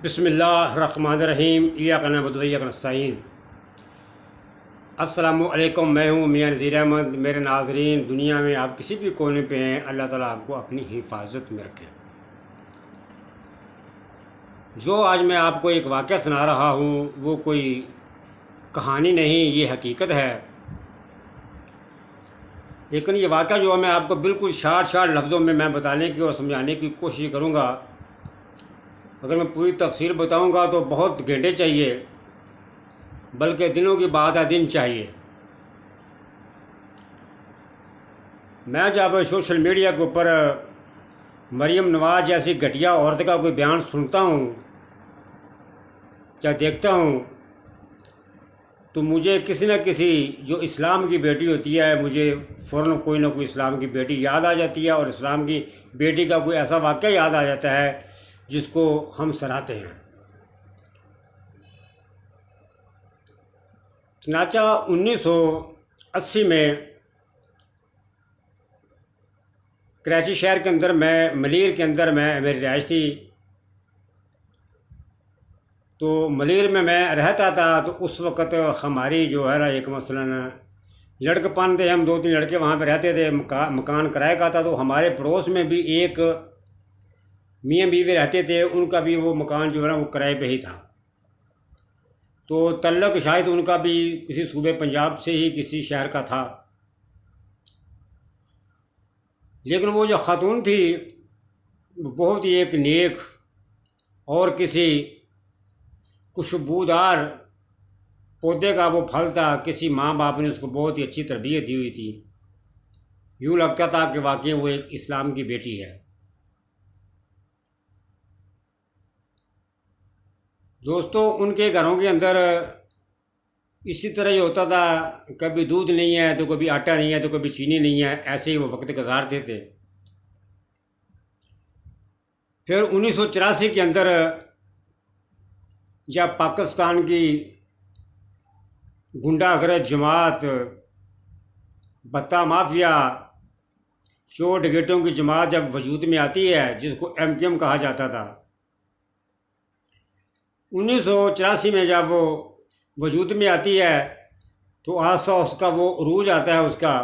بسم اللہ الرحمن الرحیم ایاک نعبد و ایاک نستعین۔ السلام علیکم، میں ہوں میاں نذیر احمد۔ میرے ناظرین، دنیا میں آپ کسی بھی کونے پہ ہیں، اللہ تعالیٰ آپ کو اپنی حفاظت میں رکھے۔ جو آج میں آپ کو ایک واقعہ سنا رہا ہوں وہ کوئی کہانی نہیں، یہ حقیقت ہے۔ لیکن یہ واقعہ جو ہے میں آپ کو بالکل شارٹ لفظوں میں بتانے کی اور سمجھانے کی کوشش کروں گا۔ اگر میں پوری تفصیل بتاؤں گا تو بہت گھنٹے چاہیے، بلکہ دنوں کی بات ہے، دن چاہیے۔ میں جب سوشل میڈیا کے اوپر مریم نواز جیسی گھٹیا عورت کا کوئی بیان سنتا ہوں یا دیکھتا ہوں تو مجھے کسی نہ کسی جو اسلام کی بیٹی ہوتی ہے، مجھے فوراً کوئی نہ کوئی اسلام کی بیٹی یاد آ جاتی ہے، اور اسلام کی بیٹی کا کوئی ایسا واقعہ یاد آ جاتا ہے جس کو ہم سناتے ہیں۔ چنانچہ 1980 میں کراچی شہر کے اندر ملیر کے اندر میری رہائش تھی۔ تو ملیر میں رہتا تھا، تو اس وقت ہماری جو ہے نا ایک مثلاً لڑکے پن تھے، ہم 2-3 لڑکے وہاں پہ رہتے تھے، مکان کرائے کا تھا۔ تو ہمارے پڑوس میں بھی ایک میاں بیوی رہتے تھے، ان کا بھی وہ مکان جو ہے نا وہ کرائے پہ ہی تھا۔ تو تعلق شاید ان کا بھی کسی صوبے پنجاب سے ہی کسی شہر کا تھا۔ لیکن وہ جو خاتون تھی وہ بہت ہی ایک نیک اور کسی خوشبودار پودے کا وہ پھل تھا۔ کسی ماں باپ نے اس کو بہت ہی اچھی تربیت دی ہوئی تھی، یوں لگتا تھا کہ واقعی وہ ایک اسلام کی بیٹی ہے۔ دوستو، ان کے گھروں کے اندر اسی طرح ہی ہوتا تھا، کبھی دودھ نہیں ہے تو کبھی آٹا نہیں ہے تو کبھی چینی نہیں ہے، ایسے ہی وہ وقت گزارتے تھے۔ پھر 1984 کے اندر جب پاکستان کی گنڈا گرد جماعت، بتا مافیا، چور ڈکیٹوں کی جماعت جب وجود میں آتی ہے، جس کو MKM کہا جاتا تھا، 1984 میں جب وہ وجود میں آتی ہے تو آسا اس کا وہ عروج آتا ہے اس کا،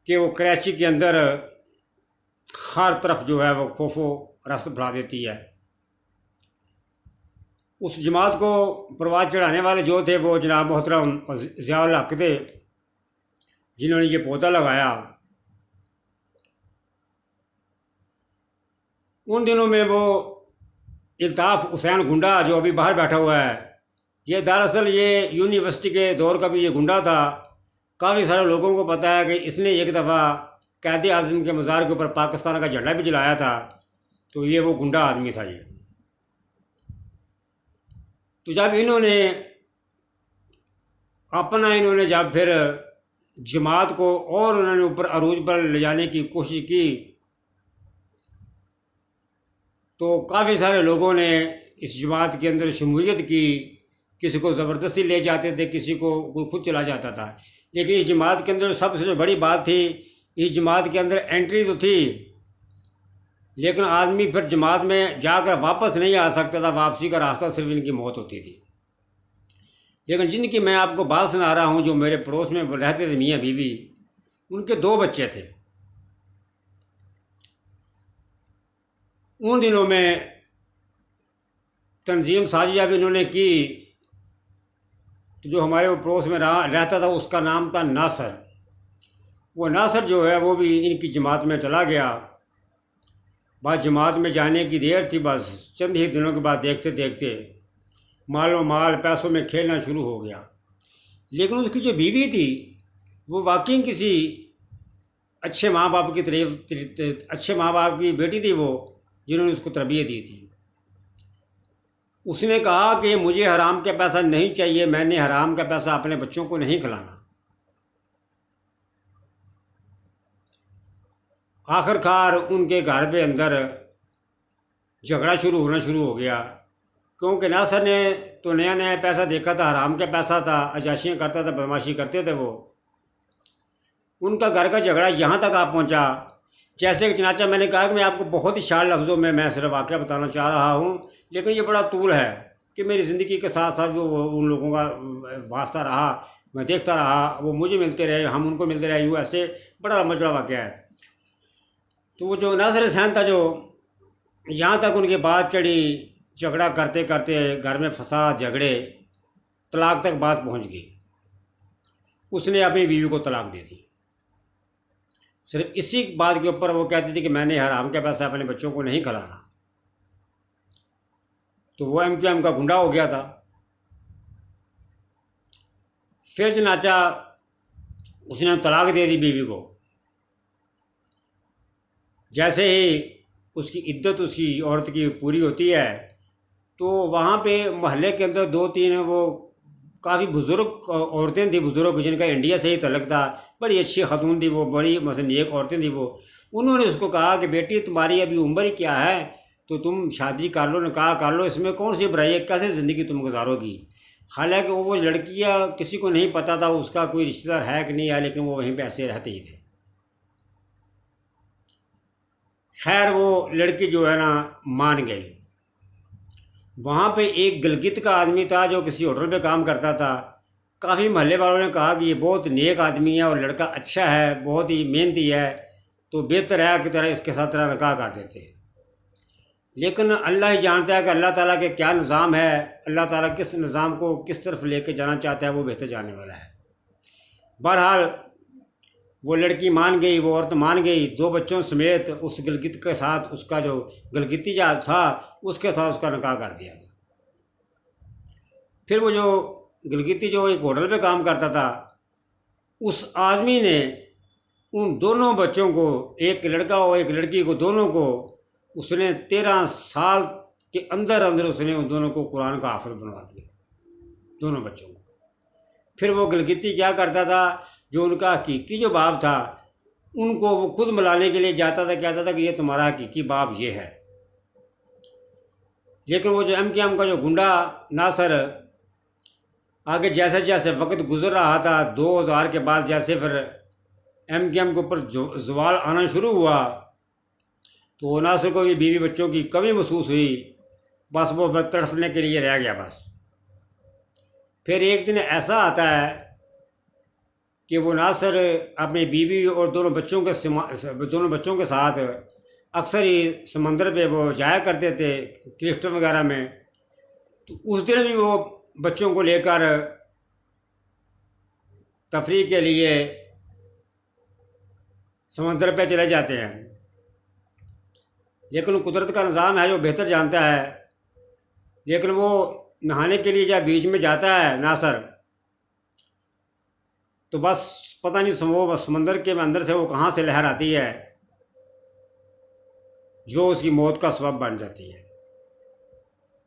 کہ وہ کراچی کے اندر ہر طرف جو ہے وہ خوف و رعب بڑھا دیتی ہے۔ اس جماعت کو پرواز چڑھانے والے جو تھے وہ جناب محترم ضیاء الحق تھے، جنہوں نے یہ پودا لگایا۔ ان دنوں میں وہ الطاف حسین گنڈا جو ابھی باہر بیٹھا ہوا ہے، یہ دراصل یہ یونیورسٹی کے دور کا بھی یہ گنڈا تھا۔ کافی سارے لوگوں کو پتہ ہے کہ اس نے ایک دفعہ قائد اعظم کے مزار کے اوپر پاکستان کا جھنڈا بھی جلایا تھا۔ تو یہ وہ گنڈا آدمی تھا یہ۔ تو جب انہوں نے جب پھر جماعت کو اور انہوں نے اوپر عروج پر لے جانے کی کوشش کی، تو کافی سارے لوگوں نے اس جماعت کے اندر شمولیت کی۔ کسی کو زبردستی لے جاتے تھے، کسی کو کوئی خود چلا جاتا تھا۔ لیکن اس جماعت کے اندر سب سے جو بڑی بات تھی، اس جماعت کے اندر انٹری تو تھی، لیکن آدمی پھر جماعت میں جا کر واپس نہیں آ سکتا تھا۔ واپسی کا راستہ صرف ان کی موت ہوتی تھی۔ لیکن جن کی میں آپ کو بات سنا رہا ہوں، جو میرے پڑوس میں رہتے تھے میاں بیوی، ان کے 2 بچے تھے۔ ان دنوں میں تنظیم سازی جب انہوں نے کی تو جو ہمارے پڑوس میں رہتا تھا اس کا نام تھا ناصر۔ وہ ناصر جو ہے وہ بھی ان کی جماعت میں چلا گیا۔ بس جماعت میں جانے کی دیر تھی، بس چند ہی دنوں کے بعد دیکھتے دیکھتے مال و مال پیسوں میں کھیلنا شروع ہو گیا۔ لیکن اس کی جو بیوی تھی وہ واقعی کسی اچھے ماں باپ کی بیٹی تھی، وہ جنہوں نے اس کو تربیت دی تھی۔ اس نے کہا کہ مجھے حرام کا پیسہ نہیں چاہیے، میں نے حرام کا پیسہ اپنے بچوں کو نہیں کھلانا۔ آخر کار ان کے گھر پہ اندر جھگڑا ہونا شروع ہو گیا، کیونکہ ناصر نے تو نیا نیا پیسہ دیکھا تھا، حرام کا پیسہ تھا، عیاشیاں کرتا تھا، بدماشی کرتے تھے وہ۔ ان کا گھر کا جھگڑا یہاں تک آ پہنچا، جیسے کہ چنانچہ میں نے کہا کہ میں آپ کو بہت ہی شارٹ لفظوں میں صرف واقعہ بتانا چاہ رہا ہوں، لیکن یہ بڑا طول ہے کہ میری زندگی کے ساتھ ساتھ جو ان لوگوں کا واسطہ رہا، میں دیکھتا رہا، وہ مجھے ملتے رہے، ہم ان کو ملتے رہے، یوں ایسے بڑا مجرا واقعہ ہے۔ تو وہ جو ناصر حسین تھا، جو یہاں تک ان کی بات چڑھی، جھگڑا کرتے کرتے گھر میں فساد، جھگڑے، طلاق تک بات پہنچ گئی۔ اس نے اپنی بیوی کو طلاق دے دی، صرف اسی بات کے اوپر وہ کہتی تھی کہ میں نے حرام کے پیسے اپنے بچوں کو نہیں کھلانا۔ تو وہ ایم کا گنڈا ہو گیا تھا۔ پھر چنانچہ اس نے طلاق دے دی بیوی کو۔ جیسے ہی اس کی عدت اس کی عورت کی پوری ہوتی ہے تو وہاں پہ محلے کے اندر 2-3 وہ کافی بزرگ عورتیں تھیں، بزرگ جن کا انڈیا سے ہی تعلق تھا، بڑی اچھی خاتون تھی وہ، بڑی مثلا نیک عورتیں تھیں وہ۔ انہوں نے اس کو کہا کہ بیٹی تمہاری ابھی عمر ہی کیا ہے، تو تم شادی کر لو، نکاح کر لو، اس میں کون سی برائی ہے، کیسے زندگی تم گزارو گی۔ حالانکہ وہ لڑکیاں کسی کو نہیں پتہ تھا اس کا کوئی رشتہ دار ہے کہ نہیں ہے، لیکن وہ وہیں پہ ایسے رہتے ہی تھے۔ خیر وہ لڑکی جو ہے نا مان گئی۔ وہاں پہ ایک گلگت کا آدمی تھا جو کسی ہوٹل پہ کام کرتا تھا۔ کافی محلے والوں نے کہا کہ یہ بہت نیک آدمی ہے اور لڑکا اچھا ہے، بہت ہی محنتی ہے، تو بہتر ہے کہ طرح اس کے ساتھ طرح نکاح کر دیتے۔ لیکن اللہ ہی جانتا ہے کہ اللہ تعالیٰ کے کیا نظام ہے، اللہ تعالیٰ کس نظام کو کس طرف لے کے جانا چاہتا ہے، وہ بہتر جاننے والا ہے۔ بہرحال وہ لڑکی مان گئی، وہ عورت مان گئی، 2 بچوں سمیت اس گلگت کے ساتھ، اس کا جو گلگتی جو تھا اس کے ساتھ اس کا نکاح کر دیا گیا۔ پھر وہ جو گلگتی جو ایک ہوٹل پہ کام کرتا تھا، اس آدمی نے ان دونوں بچوں کو، ایک لڑکا اور ایک لڑکی کو، دونوں کو اس نے 13 سال کے اندر اس نے ان دونوں کو قرآن کا حافظ بنوا دیا، دونوں بچوں کو۔ پھر وہ گلگتی کیا کرتا تھا، جو ان کا حقیقی جو باپ تھا ان کو وہ خود ملانے کے لیے جاتا تھا، کہتا تھا کہ یہ تمہارا حقیقی باپ یہ ہے۔ لیکن وہ جو ایم کا جو گنڈا ناصر، آگے جیسے جیسے وقت گزر رہا تھا، 2000 کے بعد جیسے پھر ایم کے اوپر زوال آنا شروع ہوا، تو وہ ناصر کو بھی بیوی بچوں کی کمی محسوس ہوئی، بس وہ تڑپنے کے لیے رہ گیا بس۔ پھر ایک دن ایسا آتا ہے کہ وہ ناصر اپنی بیوی اور دونوں بچوں کے ساتھ اکثر ہی سمندر پہ وہ جایا کرتے تھے، کرسٹل وغیرہ میں۔ تو اس دن بھی وہ بچوں کو لے کر تفریح کے لیے سمندر پہ چلے جاتے ہیں۔ لیکن قدرت کا نظام ہے جو بہتر جانتا ہے، لیکن وہ نہانے کے لیے جب بیچ میں جاتا ہے ناصر، تو بس پتہ نہیں وہ سمندر کے اندر سے وہ کہاں سے لہر آتی ہے جو اس کی موت کا سبب بن جاتی ہے۔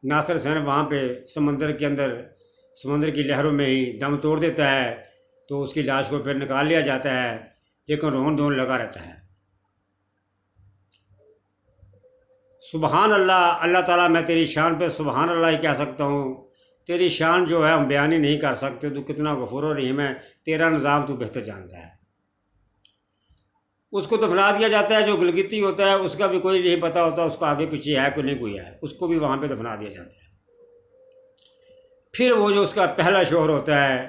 ناصر حسین وہاں پہ سمندر کے اندر، سمندر کی لہروں میں ہی دم توڑ دیتا ہے، تو اس کی لاش کو پھر نکال لیا جاتا ہے، لیکن رون دھون لگا رہتا ہے۔ سبحان اللہ، اللہ تعالیٰ میں تیری شان پہ سبحان اللہ ہی کہہ سکتا ہوں، تیری شان جو ہے ہم بیان ہی نہیں کر سکتے، تو کتنا غفور و رحیم ہے، تیرا نظام تو بہتر جانتا ہے۔ اس کو دفنا دیا جاتا ہے، جو گلگتی ہوتا ہے اس کا بھی کوئی نہیں پتہ ہوتا اس کو آگے پیچھے ہے کوئی نہیں کوئی ہے، اس کو بھی وہاں پہ دفنا دیا جاتا ہے۔ پھر وہ جو اس کا پہلا شوہر ہوتا ہے،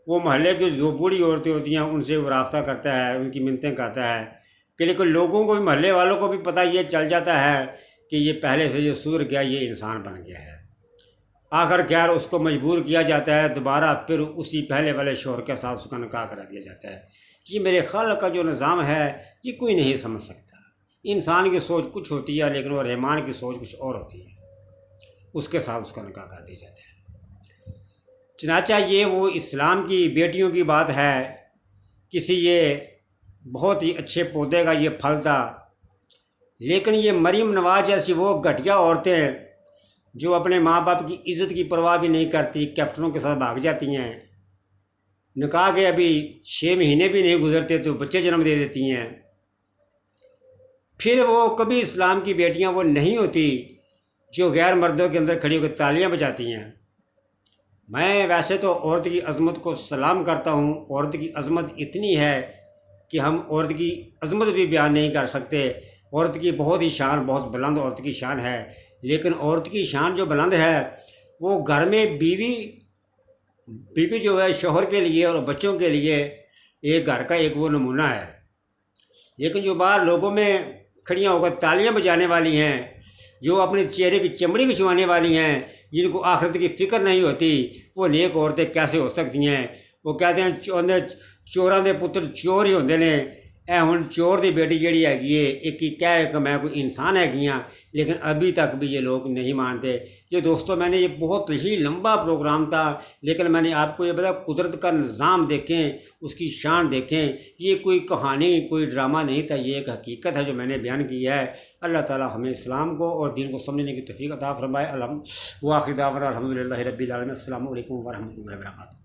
وہ محلے کی جو بوڑھی عورتیں ہوتی ہیں ان سے وہ رابطہ کرتا ہے، ان کی منتیں کرتا ہے، کہ لیکن لوگوں کو بھی، محلے والوں کو بھی پتہ یہ چل جاتا ہے کہ یہ پہلے سے یہ سدھر گیا، یہ انسان بن گیا ہے۔ آخر خیر اس کو مجبور کیا جاتا ہے دوبارہ پھر اسی پہلے والے شوہر کے ساتھ اس کا نکاح کرا دیا جاتا ہے۔ یہ میرے خالق کا جو نظام ہے یہ کوئی نہیں سمجھ سکتا۔ انسان کی سوچ کچھ ہوتی ہے، لیکن وہ رحمان کی سوچ کچھ اور ہوتی ہے، اس کے ساتھ اس کا نکاح کر دیا جاتا ہے۔ چنانچہ یہ وہ اسلام کی بیٹیوں کی بات ہے، کسی یہ بہت ہی اچھے پودے کا یہ پھل تھا، لیکن یہ مریم نواز جیسی وہ گھٹیا عورتیں جو اپنے ماں باپ کی عزت کی پرواہ بھی نہیں کرتی، کیپٹنوں کے ساتھ بھاگ جاتی ہیں، نکاح کے ابھی 6 مہینے بھی نہیں گزرتے تو بچے جنم دے دیتی ہیں۔ پھر وہ کبھی اسلام کی بیٹیاں وہ نہیں ہوتی جو غیر مردوں کے اندر کھڑی ہو کے تالیاں بجاتی ہیں۔ میں ویسے تو عورت کی عظمت کو سلام کرتا ہوں، عورت کی عظمت اتنی ہے کہ ہم عورت کی عظمت بھی بیان نہیں کر سکتے۔ عورت کی بہت ہی شان، بہت بلند عورت کی شان ہے، لیکن عورت کی شان جو بلند ہے وہ گھر میں بیوی جو ہے شوہر کے لیے اور بچوں کے لیے ایک گھر کا ایک وہ نمونہ ہے، لیکن جو باہر لوگوں میں کھڑیاں ہو کر تالیاں بجانے والی ہیں، جو اپنے چہرے کی چمڑی کھچوانے والی ہیں، جن کو آخرت کی فکر نہیں ہوتی، وہ نیک عورتیں کیسے ہو سکتی ہیں؟ وہ کہتے ہیں چوراں دے پتر چور ہی ہوندے نے، اے ہن چور دی بیٹی جڑی ہے ایک کہہ کہ میں کوئی انسان ہے، لیکن ابھی تک بھی یہ لوگ نہیں مانتے۔ یہ دوستوں میں نے یہ بہت ہی لمبا پروگرام تھا، لیکن میں نے آپ کو یہ بتایا قدرت کا نظام دیکھیں، اس کی شان دیکھیں، یہ کوئی کہانی کوئی ڈرامہ نہیں تھا، یہ ایک حقیقت ہے جو میں نے بیان کی ہے۔ اللہ تعالیٰ ہمیں اسلام کو اور دین کو سمجھنے کی توفیق عطا فرمائے۔ وآخر دعوانا الحمد للہ رب العالمین۔ السلام علیکم ورحمۃ اللہ وبرکاتہ۔